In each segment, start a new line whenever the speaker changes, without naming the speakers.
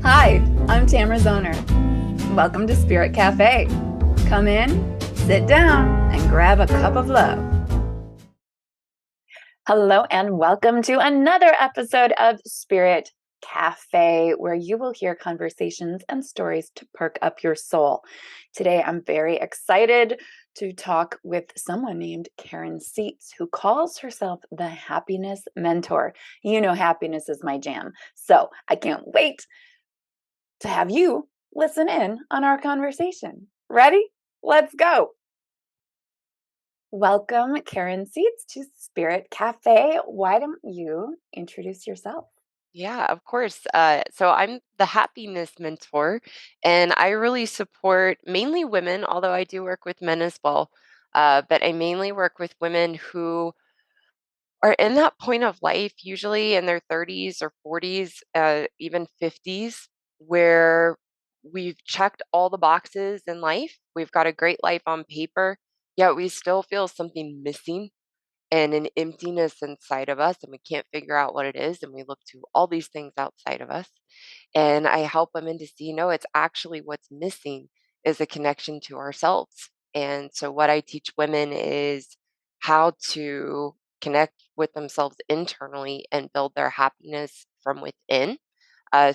Hi, I'm Tamara Zoner. Welcome to Spirit Cafe. Come in, sit down, and grab a cup of love. Hello, and welcome to another episode of Spirit Cafe, where you will hear conversations and stories to perk up your soul. Today, I'm very excited to talk with someone named Karyn Seitz, who calls herself the Happiness Mentor. You know, happiness is my jam, so I can't wait to have you listen in on our conversation. Ready? Let's go. Welcome, Karyn Seitz, to Spirit Cafe. Why don't you introduce yourself?
Yeah, of course. So I'm the happiness mentor, and I really support mainly women, although I do work with men as well. But I mainly work with women who are in that point of life, usually in their 30s or 40s, even 50s, where we've checked all the boxes in life. We've got a great life on paper, yet we still feel something missing and an emptiness inside of us, and we can't figure out what it is. And we look to all these things outside of us. And I help women to see, no, it's actually what's missing is a connection to ourselves. And so, what I teach women is how to connect with themselves internally and build their happiness from within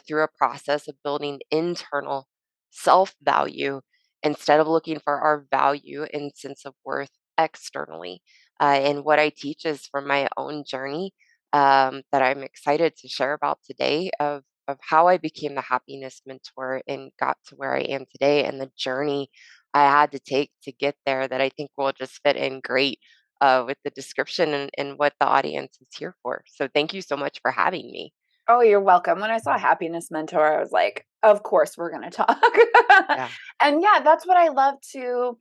through a process of building internal self value instead of looking for our value and sense of worth externally. And what I teach is from my own journey that I'm excited to share about today of how I became the happiness mentor and got to where I am today and the journey I had to take to get there that I think will just fit in great with the description and what the audience is here for. So thank you so much for having me.
Oh, you're welcome. When I saw Happiness Mentor, I was like, of course we're going to talk.
Yeah.
And yeah, that's what I love to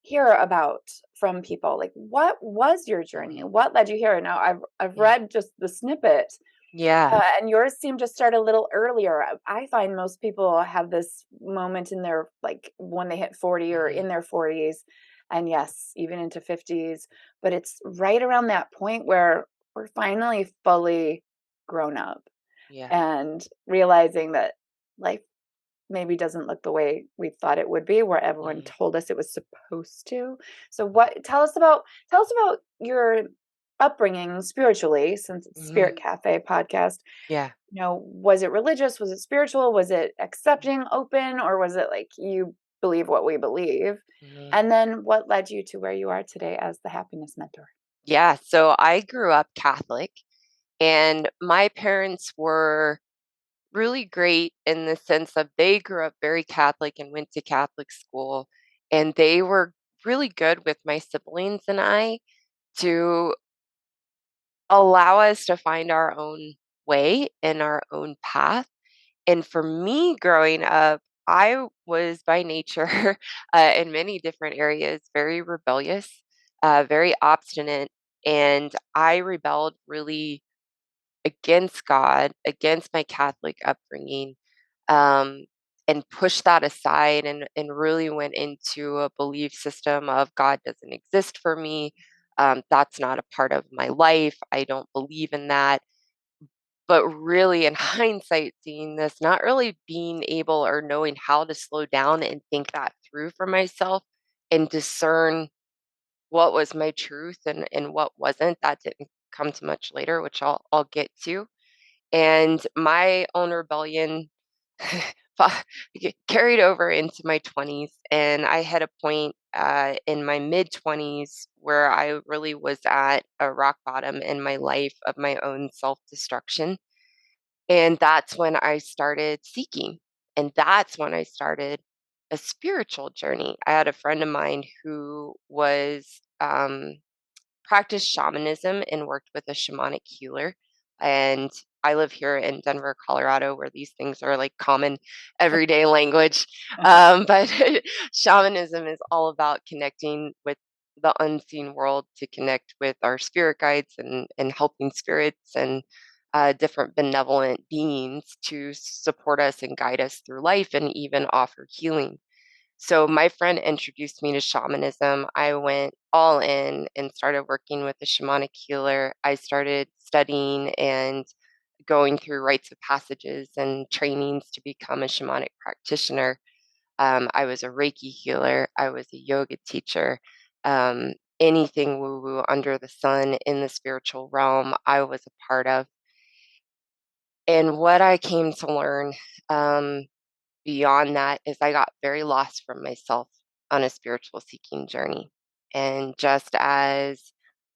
hear about from people. Like, what was your journey?
Mhm.
What led you here? Now, I've
Yeah.
read just the snippet.
Yeah.
And yours seemed to start a little earlier. I find most people have this moment in their, like, when they hit 40 or
Mhm.
in their 40s, and yes, even into 50s, but it's right around that point where we're finally fully grown up
Yeah.
and realizing that life maybe doesn't look the way we thought it would be, where everyone
Mhm.
told us it was supposed to. So what tell us about your upbringing spiritually, since it's
Mhm.
Spirit Cafe podcast.
Yeah.
Was it religious? Was it spiritual? Was it accepting, open, or was it like you believe what we believe?
Mhm.
And then what led you to where you are today as the happiness mentor?
Yeah. So I grew up Catholic, and my parents were really great in the sense of they grew up very Catholic and went to Catholic school, and they were really good with my siblings and I to allow us to find our own way and our own path. And for me growing up, I was by nature, in many different areas, very rebellious, very obstinate. And I rebelled really against God, against my Catholic upbringing, um, and pushed that aside and really went into a belief system of God doesn't exist for me. That's not a part of my life. I don't believe in that. But really, in hindsight, seeing this, not really being able or knowing how to slow down and think that through for myself and discern what was my truth and what wasn't, that didn't come to much later, which I'll get to. And my own rebellion carried over into my 20s. And I had a point in my mid 20s where I really was at a rock bottom in my life of my own self destruction. And that's when I started seeking. And that's when I started a spiritual journey. I had a friend of mine who was practiced shamanism and worked with a shamanic healer. And I live here in Denver, Colorado, where these things are like common everyday language. But shamanism is all about connecting with the unseen world to connect with our spirit guides and helping spirits and different benevolent beings to support us and guide us through life and even offer healing. So my friend introduced me to shamanism. I went all in and started working with a shamanic healer. I started studying and going through rites of passages and trainings to become a shamanic practitioner. I was a Reiki healer. I was a yoga teacher. Um, Anything woo woo under the sun in the spiritual realm, I was a part of. And what I came to learn beyond that is I got very lost from myself on a spiritual seeking journey. And just as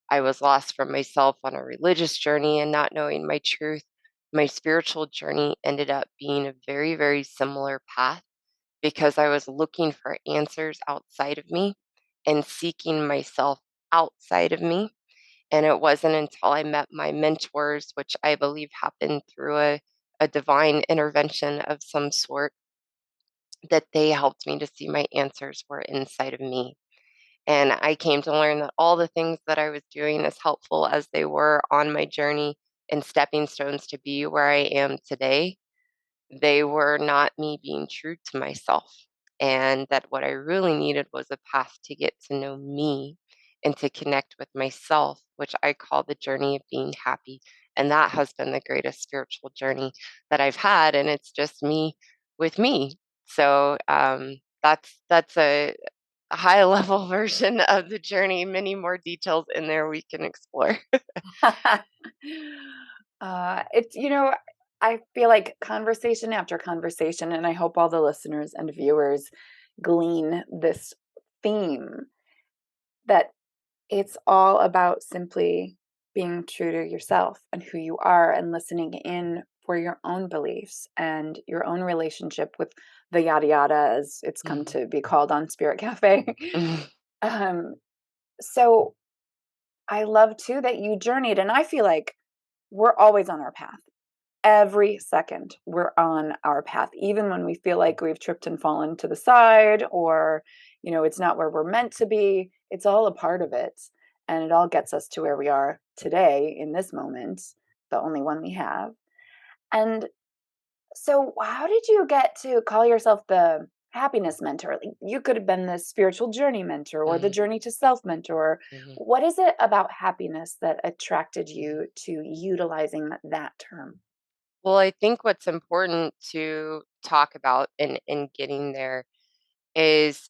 I was lost from myself on a religious journey and not knowing my truth, my spiritual journey ended up being a very, very similar path because I was looking for answers outside of me and seeking myself outside of me. And it wasn't until I met my mentors, which I believe happened through a divine intervention of some sort, that they helped me to see my answers were inside of me. And I came to learn that all the things that I was doing, as helpful as they were on my journey and stepping stones to be where I am today, they were not me being true to myself. And that what I really needed was a path to get to know me and to connect with myself, which I call the journey of being happy. And that has been the greatest spiritual journey that I've had. And it's just me with me. So that's a high level version of the journey. Many more details in there we can explore.
It's, I feel like conversation after conversation, and I hope all the listeners and viewers glean this theme that it's all about simply being true to yourself and who you are and listening in for your own beliefs and your own relationship with the yada yada, as it's come
Mhm.
to be called on Spirit Cafe.
Mhm.
um, so I love too that you journeyed, and I feel like we're always on our path. Every second we're on our path, even when we feel like we've tripped and fallen to the side, or it's not where we're meant to be. It's all a part of it, and it all gets us to where we are today in this moment, the only one we have. And so how did you get to call yourself the happiness mentor? Like, you could have been the spiritual journey mentor or the
Mhm.
journey to self mentor.
Mhm.
What is it about happiness that attracted you to utilizing that term?
Well, I think what's important to talk about in getting there is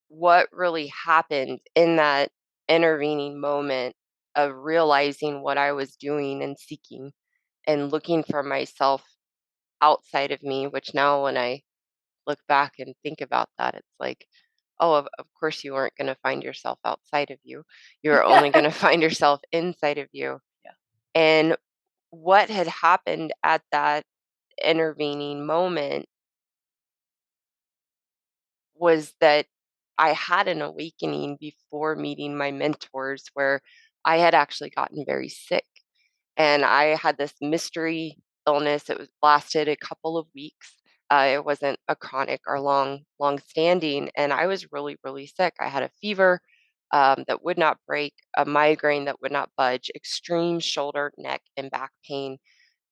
what really happened in that intervening moment of realizing what I was doing and seeking and looking for myself outside of me, which now when I look back and think about that, it's like, oh, of course you weren't going to find yourself outside of you. You're only going to find yourself inside of you.
Yeah.
And what had happened at that intervening moment was that I had an awakening before meeting my mentors where I had actually gotten very sick and I had this mystery illness. It was lasted a couple of weeks. It wasn't a chronic or long standing, and I was really, really sick. I had a fever that would not break, a migraine that would not budge, extreme shoulder, neck, and back pain,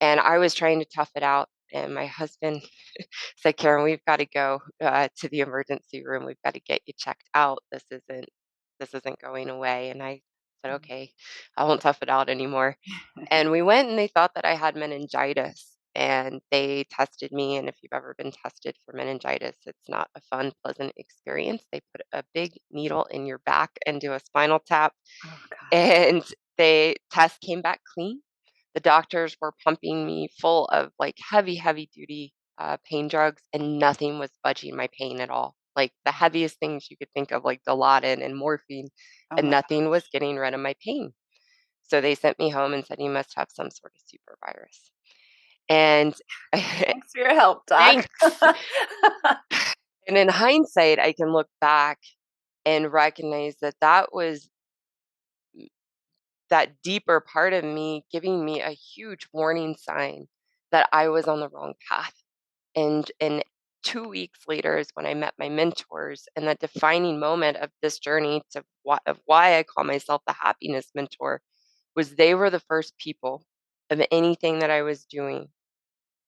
and I was trying to tough it out. And my husband said, "Karen, we've got to go to the emergency room. We've got to get you checked out. This isn't going away." And I said,
Mm.
"Okay, I won't tough it out anymore." And we went and they thought that I had meningitis. And they tested me. And if you've ever been tested for meningitis, it's not a fun, pleasant experience. They put a big needle in your back and do a spinal tap.
Oh gosh.
And they test came back clean. The doctors were pumping me full of like heavy, heavy duty pain drugs, and nothing was budging my pain at all. Like the heaviest things you could think of, like Dilaudid and morphine,
Oh
and
my
nothing was
gosh.
getting rid of my pain. So they sent me home and said, "You must have some sort of super virus." And
Thanks for your help, doc.
thanks. And in hindsight, I can look back and recognize that that was that deeper part of me giving me a huge warning sign that I was on the wrong path. And 2 weeks later is when I met my mentors, and that defining moment of this journey to why I call myself the happiness mentor was they were the first people of anything that I was doing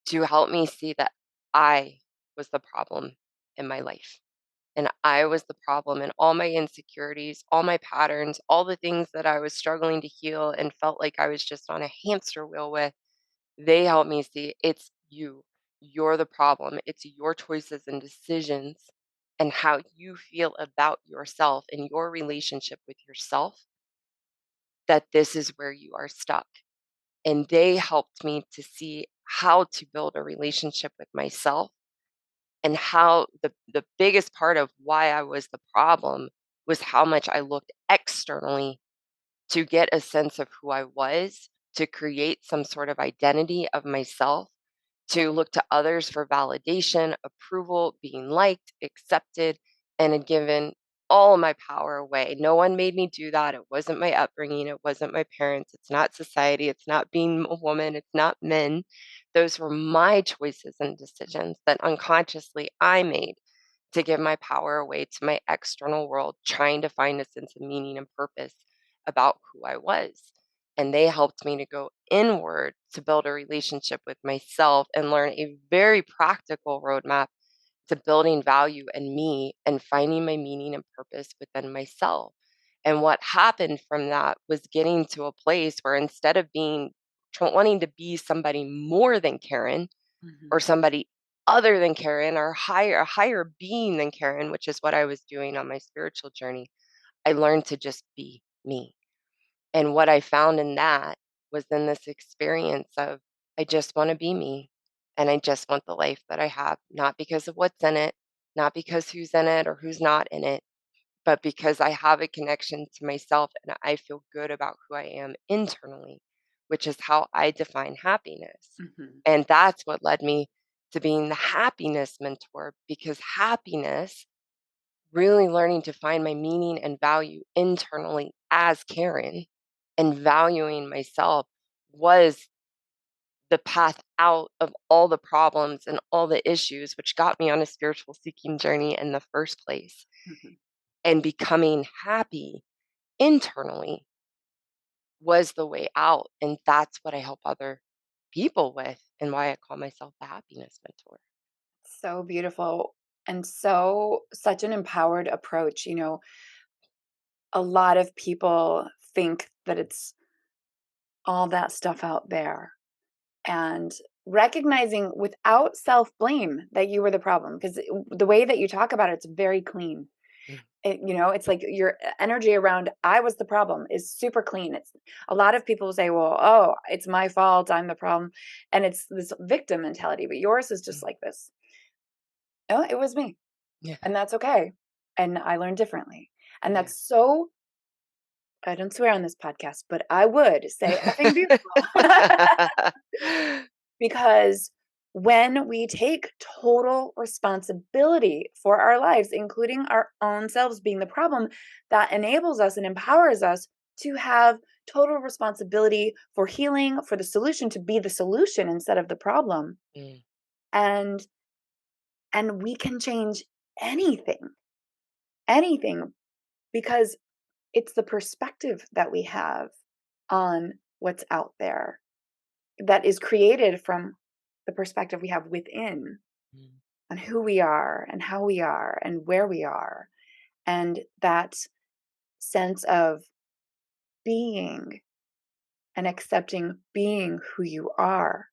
to help me see that I was the problem in my life. And I was the problem in all my insecurities, all my patterns, all the things that I was struggling to heal and felt like I was just on a hamster wheel with. They help me see it's you. You're the problem. It's your choices and decisions and how you feel about yourself and your relationship with yourself that this is where you are stuck. And they helped me to see how to build a relationship with myself and how the biggest part of why I was the problem was how much I looked externally to get a sense of who I was, to create some sort of identity of myself, to look to others for validation, approval, being liked, accepted, and had given all of my power away. No one made me do that. It wasn't my upbringing. It wasn't my parents. It's not society. It's not being a woman. It's not men. Those were my choices and decisions that unconsciously I made to give my power away to my external world, trying to find a sense of meaning and purpose about who I was. And they helped me to go inward to build a relationship with myself and learn a very practical roadmap to building value in me and finding my meaning and purpose within myself. And what happened from that was getting to a place where instead of wanting to be somebody more than Karyn
Mhm.
or somebody other than Karyn or a higher being than Karyn, which is what I was doing on my spiritual journey, I learned to just be me. And what I found in that was in this experience of I just want to be me and I just want the life that I have, not because of what's in it, not because who's in it or who's not in it, but because I have a connection to myself and I feel good about who I am internally, which is how I define happiness.
Mhm.
And that's what led me to being the happiness mentor because happiness, really learning to find my meaning and value internally as Karyn and valuing myself was the path out of all the problems and all the issues, which got me on a spiritual seeking journey in the first place.
Mhm.
And becoming happy internally was the way out. And that's what I help other people with and why I call myself the happiness mentor.
So beautiful and such an empowered approach. A lot of people think that it's all that stuff out there, and recognizing without self-blame that you were the problem, because the way that you talk about it's very clean.
Mm,
It's like your energy around "I was the problem" is super clean. It's a lot of people say, "Well, oh, it's my fault, I'm the problem," and it's this victim mentality, but yours is just
mm.
like this. "Oh, it was me,
Yeah.
and that's okay, and I learned differently." And
Yeah.
that's so, I don't swear on this podcast, but I would say effing beautiful. Because when we take total responsibility for our lives, including our own selves being the problem, that enables us and empowers us to have total responsibility for healing, for the solution, to be the solution instead of the problem.
Mm,
And we can change anything, anything, because it's the perspective that we have on what's out there that is created from the perspective we have within
mm,
on who we are and how we are and where we are. And that sense of being and accepting being who you are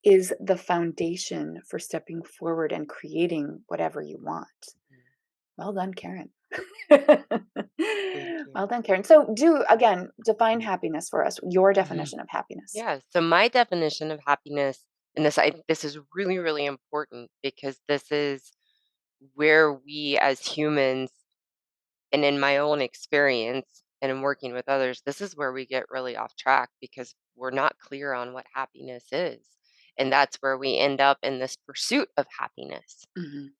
is the foundation for stepping forward and creating whatever you want.
mm.
Well done, Karyn.
Thank you.
Well done, Karyn. So, do again define happiness for us, your
Mhm.
definition of happiness.
Yeah. So my definition of happiness, and this is really, really important because this is where we as humans, and in my own experience and in working with others, this is where we get really off track because we're not clear on what happiness is. And that's where we end up in this pursuit of happiness,
Mhm.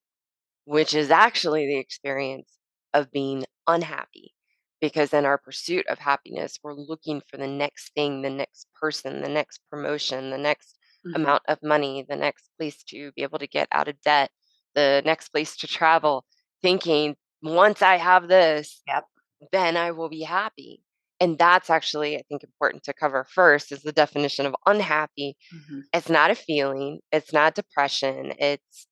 which is actually the experience of being unhappy. Because in our pursuit of happiness, we're looking for the next thing, the next person, the next promotion, the next
Mhm.
amount of money, the next place to be able to get out of debt, the next place to travel, thinking, once I have this,
Yep.
then I will be happy. And that's actually, I think, important to cover first is the definition of unhappy.
Mhm.
It's not a feeling, it's not depression, it's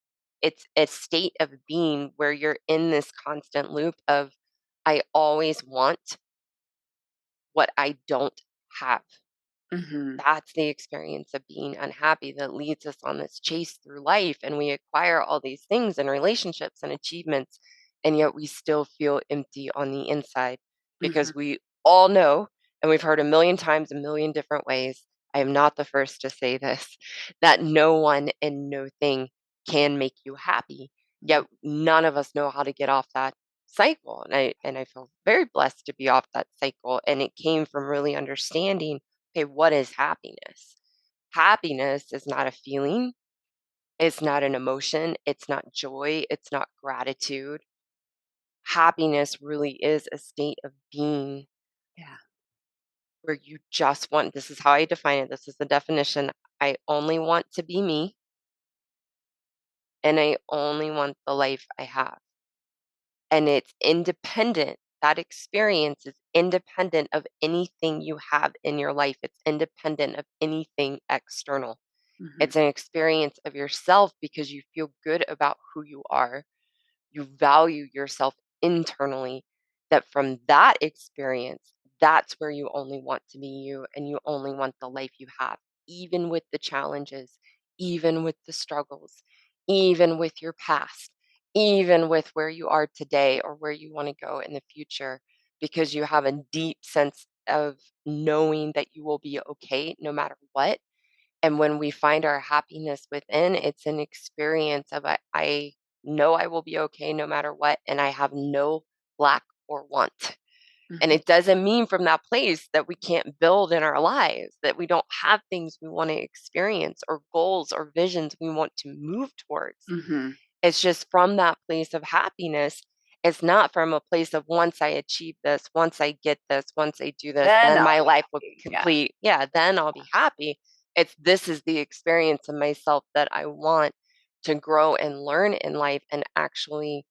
a state of being where you're in this constant loop of I always want what I don't have.
Mhm.
That's the experience of being unhappy that leads us on this chase through life, and we acquire all these things and relationships and achievements, and yet we still feel empty on the inside
Mhm.
because we all know, and we've heard a million times, a million different ways. I am not the first to say this, that no one and no thing can make you happy.
Mhm.
Yet none of us know how to get off that cycle. And I feel very blessed to be off that cycle. And it came from really understanding, okay, what is happiness? Happiness is not a feeling, it's not an emotion, it's not joy, it's not gratitude. Happiness really is a state of being
Yeah.
where you just want, this is how I define it, this is the definition. I only want to be me, and I only want the life I have. And it's independent. That experience is independent of anything you have in your life. It's independent of anything external.
Mhm.
It's an experience of yourself because you feel good about who you are. You value yourself internally. That from that experience, that's where you only want to be you and you only want the life you have, even with the challenges, even with the struggles, even with your past, even with where you are today or where you want to go in the future, because you have a deep sense of knowing that you will be okay no matter what. And when we find our happiness within, it's an experience of I know I will be okay no matter what, and I have no lack or want. And
Mhm.
it doesn't mean from that place that we can't build in our lives, that we don't have things we want to experience or goals or visions we want to move towards.
Mhm.
It's just from that place of happiness. It's not from a place of once I achieve this, once I get this, once I do this,
Then
then
I'll
my
be
life will be
happy. Yeah.
complete. Yeah, then I'll be happy. It's this is the experience of myself that I want to grow and learn in life and actually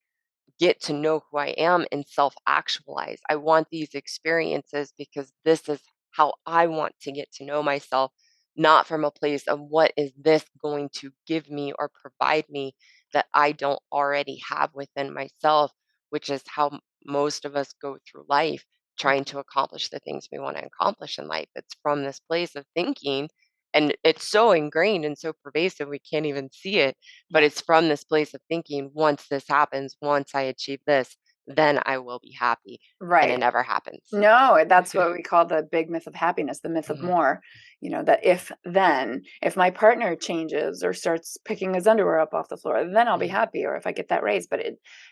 get to know who I am and self actualize. I want these experiences because this is how I want to get to know myself, not from a place of what is this going to give me or provide me that I don't already have within myself, which is how most of us go through life trying to accomplish the things we want to accomplish in life. It's from this place of thinking. And it's so ingrained and so pervasive, we can't even see it, but
Yeah.
it's from this place of thinking, once this happens, once I achieve this, then I will be happy. And it
Right.
never happens.
No, that's what we call the big myth of happiness, the myth of
Mhm,
more. That if then, if my partner changes or starts picking his underwear up off the floor, then I'll be
mhm.
happy. Or if I get that raise, but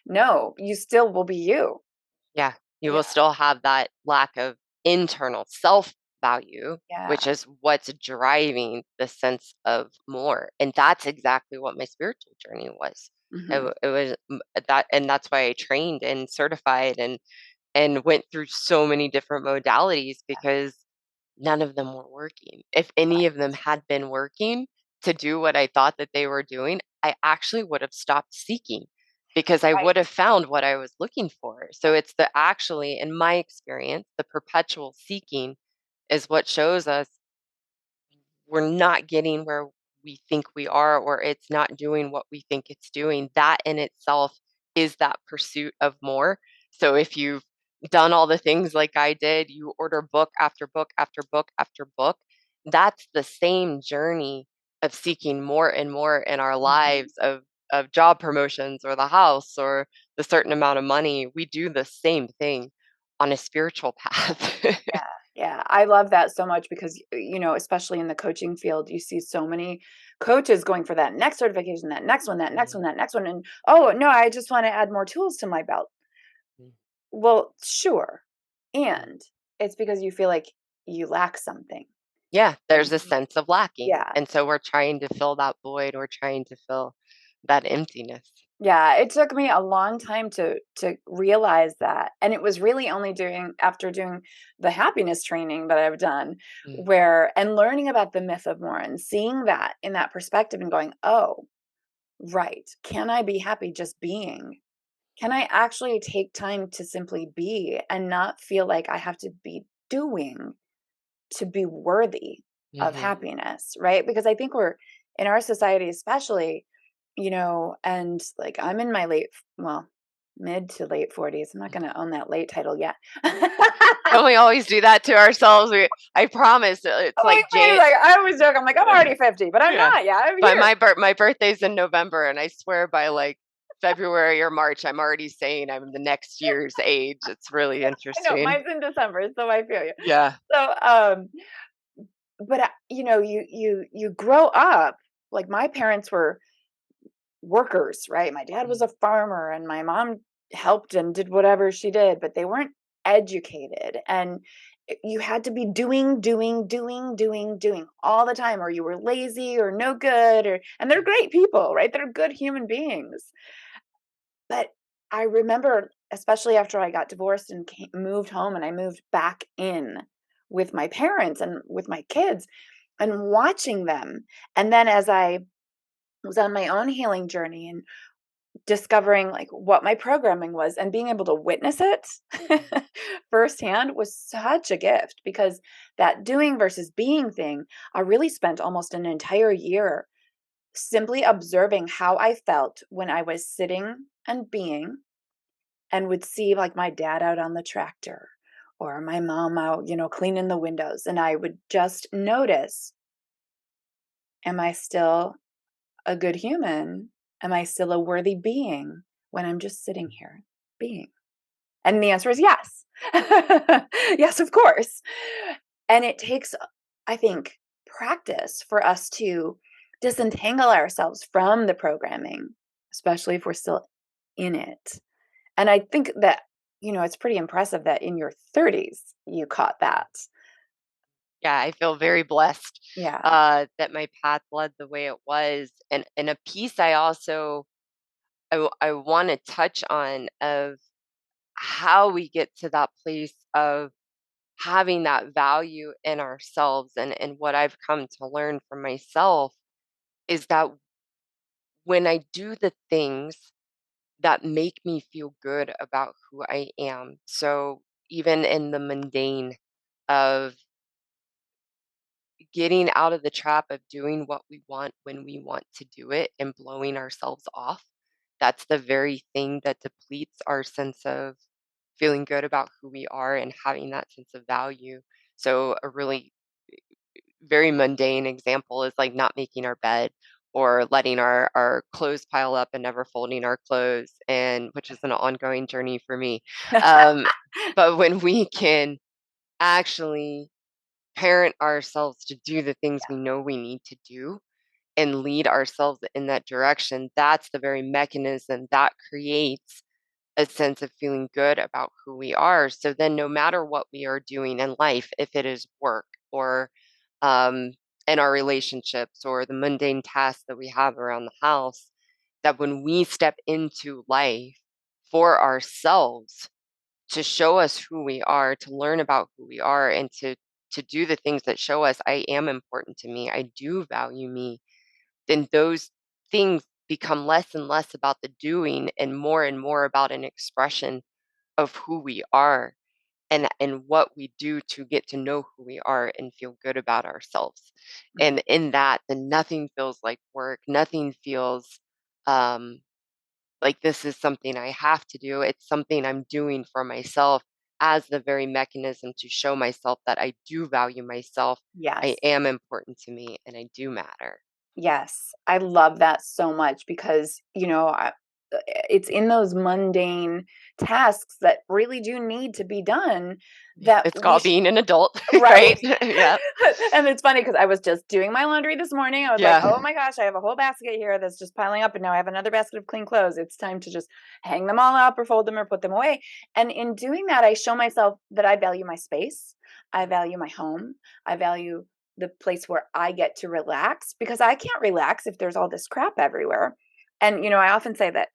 no, you still will be you.
Yeah, you
Yeah.
will still have that lack of internal self value,
Yeah.
which is what's driving the sense of more. And that's exactly what my spiritual journey was.
Hmm.
It was that, and that's why I trained and certified and went through so many different modalities because none of them were working. If any of them had been working to do what I thought that they were doing, I actually would have stopped seeking because I would have
Right.
found what I was looking for. So it's the actually, in my experience, the perpetual seeking is what shows us we're not getting where we think we are, or it's not doing what we think it's doing. That in itself is that pursuit of more. So if you've done all the things like I did, you order book after book after book after book, that's the same journey of seeking more and more in our
Mhm.
lives of job promotions or the house or the certain amount of money. We do the same thing on a spiritual path.
Yeah, yeah. I love that so much because, especially in the coaching field, you see so many coaches going for that next certification, that next one, that next one,
Mhm,
that next one. And oh, no, I just want to add more tools to my belt.
mhm,
Well, sure.
mhm.
And it's because you feel like you lack something.
Yeah, there's
And
a sense of lacking,
yeah,
and so we're trying to fill that void, we're trying to fill that emptiness.
yeah, it took me a long time to realize that. And it was really only doing after doing the happiness training that I've done
Mm,
where and learning about the myth of more and seeing that in that perspective and going, "Oh, right. Can I be happy just being? Can I actually take time to simply be and not feel like I have to be doing to be worthy of
mhm,
happiness?" Right? Because I think we're in our society especially, and like I'm in my well, mid to late 40s. I'm not going to own that late title yet.
Don't we always do that to ourselves? I promise. It's
Late
like
40s, like, I always joke. I'm like, I'm already 50, but I'm
yeah.
not. Yeah, I'm
But
here.
my birthday's in November, and I swear by like February or March, I'm already saying I'm the next year's age. It's really
I know
interesting.
mine's in December, so I feel you.
Yeah.
So, but you grow up like my parents were workers, right? My dad was
Mm.
a farmer and my mom helped and did whatever she did, but they weren't educated. And you had to be doing all the time, or you were lazy or no good, or and they're great people, right? They're good human beings. But I remember, especially after I got divorced and moved home, and I moved back in with my parents and with my kids and watching them. And then as I was on my own healing journey and discovering like what my programming was and being able to witness it firsthand was such a gift, because that doing versus being thing, I really spent almost an entire year simply observing how I felt when I was sitting and being, and would see like my dad out on the tractor or my mom out, cleaning the windows. And I would just notice, am I still a good human? Am I still a worthy being when I'm just sitting here being? And the answer is yes. Yes, of course. And it takes, I think, practice for us to disentangle ourselves from the programming, especially if we're still in it. And I think that, it's pretty impressive that in your 30s you caught that.
Yeah, I feel very blessed
Yeah.
that my path led the way it was, and a piece I also I want to touch on of how we get to that place of having that value in ourselves, and what I've come to learn from myself is that when I do the things that make me feel good about who I am, so even in the mundane of getting out of the trap of doing what we want when we want to do it and blowing ourselves off, that's the very thing that depletes our sense of feeling good about who we are and having that sense of value. So, a really very mundane example is like not making our bed or letting our clothes pile up and never folding our clothes, and which is an ongoing journey for me. Um, but when we can actually parent ourselves to do the things we know we need to do and lead ourselves in that direction, that's the very mechanism that creates a sense of feeling good about who we are. So then, no matter what we are doing in life, if it is work or um, in our relationships or the mundane tasks that we have around the house, that when we step into life for ourselves, to show us who we are, to learn about who we are, and to do the things that show us I am important to me, I do value me, then those things become less and less about the doing and more about an expression of who we are and what we do to get to know who we are and feel good about ourselves.
Mhm.
And in that, then nothing feels like work, nothing feels um like this is something I have to do. It's something I'm doing for myself as the very mechanism to show myself that I do value myself. I
Yes.
am important to me and I do matter.
Yes, I love that so much because, it's in those mundane tasks that really do need to be done that
It's called being an adult,
right?
right? Yeah.
And it's funny because I was just doing my laundry this morning. I was like,
Yeah.
oh my gosh, I have a whole basket here that's just piling up. And now I have another basket of clean clothes. It's time to just hang them all up or fold them or put them away. And in doing that, I show myself that I value my space. I value my home. I value the place where I get to relax, because I can't relax if there's all this crap everywhere. And, I often say that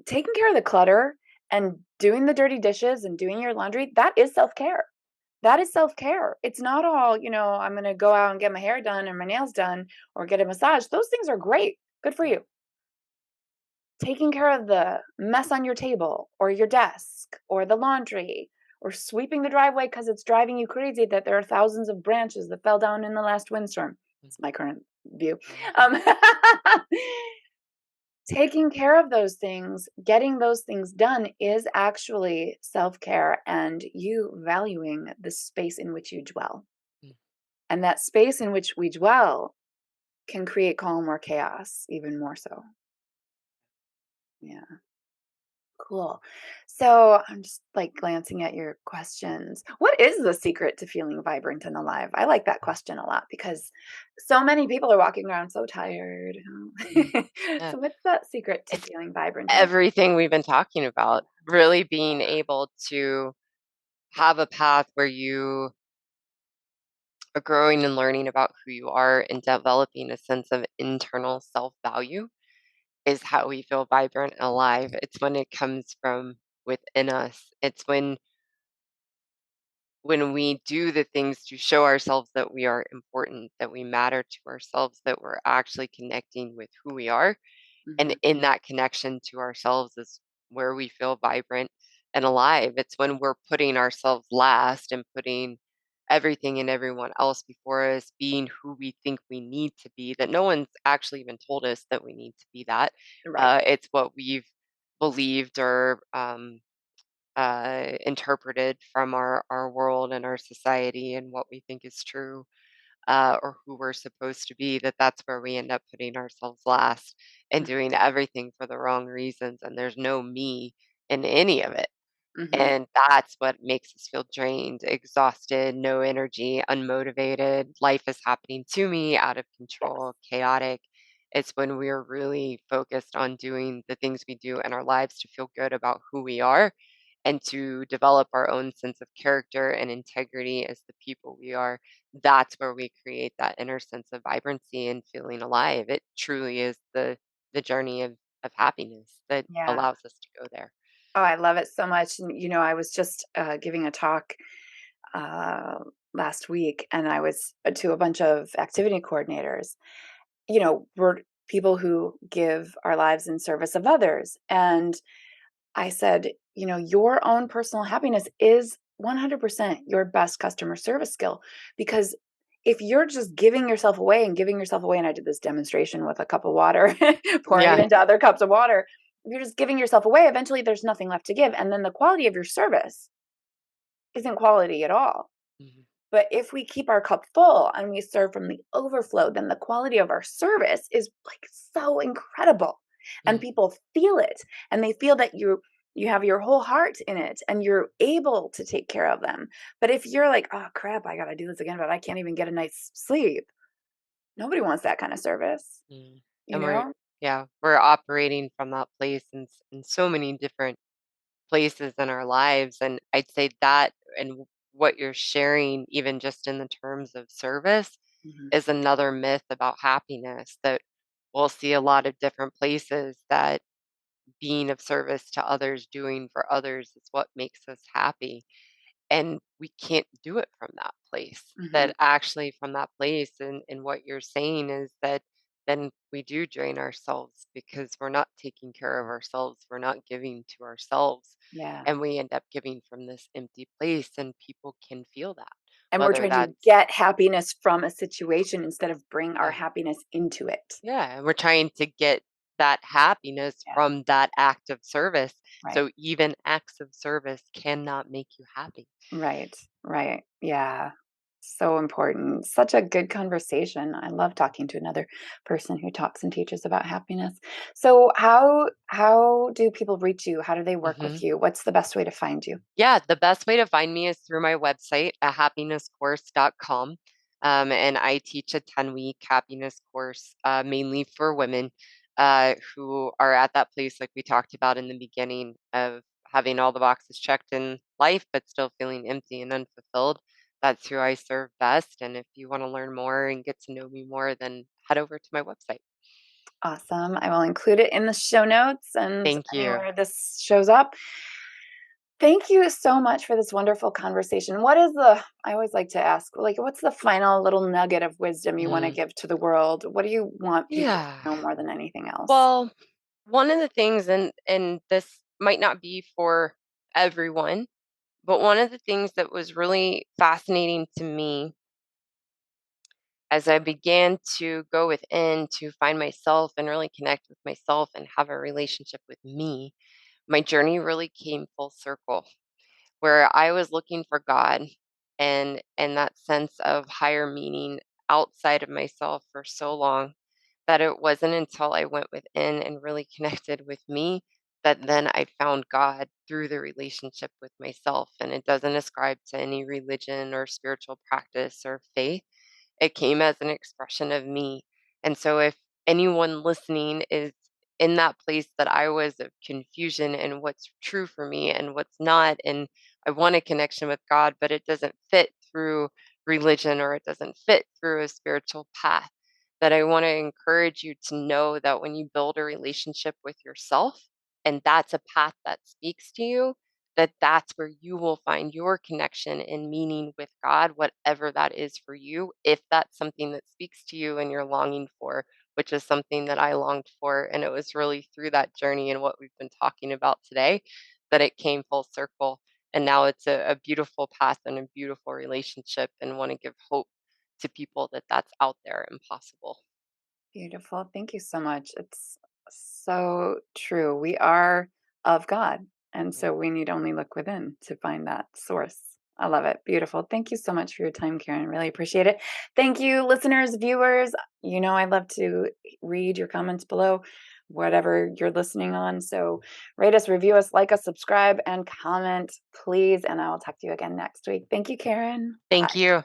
taking care of the clutter and doing the dirty dishes and doing your laundry, that is self care. That is self care. It's not all, I'm going to go out and get my hair done or my nails done or get a massage. Those things are great. Good for you. Taking care of the mess on your table or your desk or the laundry or sweeping the driveway because it's driving you crazy that there are thousands of branches that fell down in the last windstorm. It's my current view.
Mm.
Um, taking care of those things, getting those things done is actually self-care and you valuing the space in which you dwell.
Mm.
And that space in which we dwell can create calm or chaos, even more so. Yeah. Cool. So I'm just like glancing at your questions. What is the secret to feeling vibrant and alive? I like that question a lot because so many people are walking around so tired.
Mm. Yeah.
So what's that secret to
It's
feeling vibrant and
everything we've been talking about, really being able to have a path where you are growing and learning about who you are and developing a sense of internal self-value is how we feel vibrant and alive. It's when it comes from within us. It's when we do the things to show ourselves that we are important, that we matter to ourselves, that we're actually connecting with who we are. And
Mhm.
in that connection to ourselves is where we feel vibrant and alive. It's when we're putting ourselves last and putting everything and everyone else before us, being who we think we need to be, that no one's actually even told us that we need to be that.
Right.
It's what we've believed or interpreted from our world and our society and what we think is true, or who we're supposed to be, that's where we end up putting ourselves last and doing everything for the wrong reasons. And there's no me in any of it.
Mm-hmm.
And that's what makes us feel drained, exhausted, no energy, unmotivated. Life is happening to me, out of
Yes.
control, chaotic. It's when we're really focused on doing the things we do in our lives to feel good about who we are and to develop our own sense of character and integrity as the people we are. That's where we create that inner sense of vibrancy and feeling alive. It truly is the journey of happiness that
Yeah.
allows us to go there.
Oh, I love it so much. And, I was just giving a talk uh, last week and I was to a bunch of activity coordinators. We're people who give our lives in service of others. And I said, your own personal happiness is 100% your best customer service skill because if you're just giving yourself away and giving yourself away, and I did this demonstration with a cup of water, pouring it
Yeah.
into other cups of water, if you're just giving yourself away, eventually there's nothing left to give. And then the quality of your service isn't quality at all.
Mhm.
But if we keep our cup full and we serve from the overflow, then the quality of our service is like so incredible. And
Mm,
people feel it and they feel that you have your whole heart in it and you're able to take care of them. But if you're like, oh crap, I gotta do this again, but I can't even get a night's sleep. Nobody wants that kind of service,
mm.
you
And we're
know?
yeah, we're operating from that place in so many different places in our lives, and I'd say that and what you're sharing, even just in the terms of service,
Mhm.
is another myth about happiness that we'll see a lot of different places that being of service to others, doing for others is what makes us happy. And we can't do it from that place.
Mhm.
That actually from that place and what you're saying is that then we do drain ourselves because we're not taking care of ourselves. We're not giving to ourselves.
Yeah.
And we end up giving from this empty place and people can feel that.
And we're
Whether
trying to
that's
get happiness from a situation instead of bring our
yeah.
happiness into it.
Yeah. And we're trying to get that happiness
Yeah.
from that act of service.
Right.
So even acts of service cannot make you happy.
Right, right. Yeah. So important. Such a good conversation. I love talking to another person who talks and teaches about happiness. So how do people reach you? How do they work with
Mhm.
you? What's the best way to find you?
Yeah, the best way to find me is through my website at happinesscourse.com. And I teach a 10-week happiness course mainly for women who are at that place, like we talked about in the beginning, of having all the boxes checked in life, but still feeling empty and unfulfilled. That's who I serve best. And if you want to learn more and get to know me more, then head over to my website.
Awesome. I will include it in the show notes and
Thank you.
anywhere this shows up. Thank you so much for this wonderful conversation. What is I always like to ask, like, what's the final little nugget of wisdom you want to
Mm,
give to the world? What do you want people
yeah.
to know more than anything else?
Well, one of the things, and this might not be for everyone, but one of the things that was really fascinating to me as I began to go within to find myself and really connect with myself and have a relationship with me, my journey really came full circle where I was looking for God and that sense of higher meaning outside of myself for so long that it wasn't until I went within and really connected with me that then I found God through the relationship with myself. And it doesn't ascribe to any religion or spiritual practice or faith. It came as an expression of me. And so if anyone listening is in that place that I was of confusion and what's true for me and what's not, and I want a connection with God, but it doesn't fit through religion or it doesn't fit through a spiritual path, that I want to encourage you to know that when you build a relationship with yourself and that's a path that speaks to you, that that's where you will find your connection and meaning with God, whatever that is for you, if that's something that speaks to you and you're longing for, which is something that I longed for. And it was really through that journey and what we've been talking about today that it came full circle. And now it's a beautiful path and a beautiful relationship, and want to give hope to people that that's out there and possible.
Beautiful. Thank you so much. It's so true. We are of God. And
Yeah.
so we need only look within to find that source. I love it. Beautiful. Thank you so much for your time, Karyn. Really appreciate it. Thank you, listeners, viewers. You know, I love to read your comments below, whatever you're listening on. So rate us, review us, like us, subscribe, and comment, please. And I will talk to you again next week. Thank you, Karyn.
Thank
Bye.
you.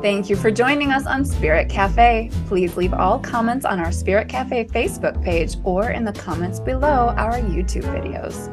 Thank you for joining us on Spirit Cafe. Please leave all comments on our Spirit Cafe Facebook page or in the comments below our YouTube videos.